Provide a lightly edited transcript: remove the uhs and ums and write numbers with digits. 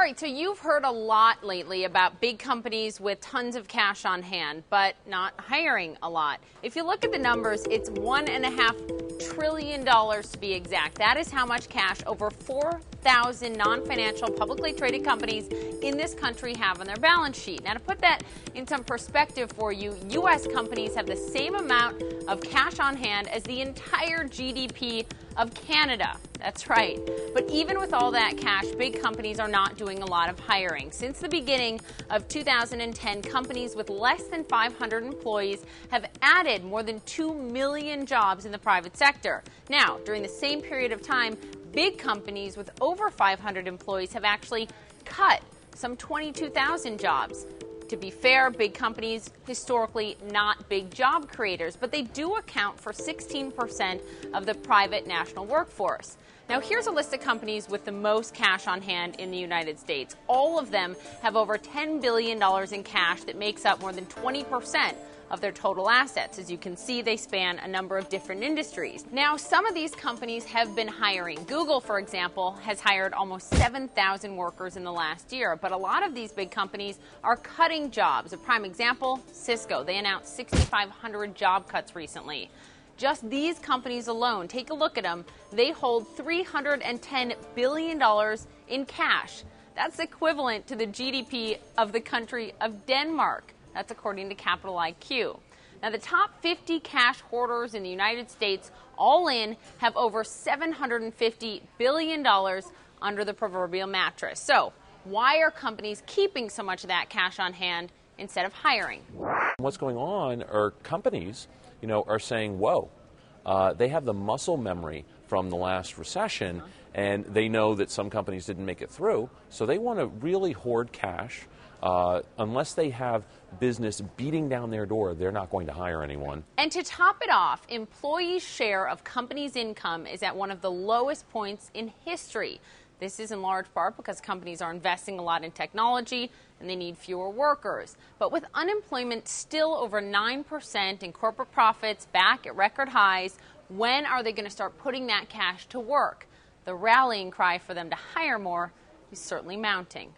right, so you've heard a lot lately about big companies with tons of cash on hand, but not hiring a lot. If you look at the numbers, it's $1.5 trillion to be exact. That is how much cash over 4,000 non-financial publicly traded companies in this country have on their balance sheet. Now, to put that in some perspective for you, U.S. companies have the same amount of cash on hand as the entire GDP of Canada. That's right. But even with all that cash, big companies are not doing a lot of hiring. Since the beginning of 2010, companies with less than 500 employees have added more than 2 million jobs in the private sector. Now, during the same period of time, big companies with over 500 employees have actually cut some 22,000 jobs. To be fair, big companies historically not big job creators, but they do account for 16% of the private national workforce. Now, here's a list of companies with the most cash on hand in the United States. All of them have over $10 billion in cash that makes up more than 20% of their total assets. As you can see, they span a number of different industries. Now, some of these companies have been hiring. Google, for example, has hired almost 7,000 workers in the last year, but a lot of these big companies are cutting jobs. A prime example, Cisco. They announced 6,500 job cuts recently. Just these companies alone, take a look at them, they hold $310 billion in cash. That's equivalent to the GDP of the country of Denmark. That's according to Capital IQ. Now, the top 50 cash hoarders in the United States, all in, have over $750 billion under the proverbial mattress. So, why are companies keeping so much of that cash on hand instead of hiring? What's going on are companies, are saying, whoa, they have the muscle memory from the last recession, and they know that some companies didn't make it through, so they want to really hoard cash. Unless they have business beating down their door, they're not going to hire anyone. And to top it off, employees' share of companies' income is at one of the lowest points in history. This is in large part because companies are investing a lot in technology and they need fewer workers. But with unemployment still over 9% and corporate profits back at record highs, when are they going to start putting that cash to work? The rallying cry for them to hire more is certainly mounting.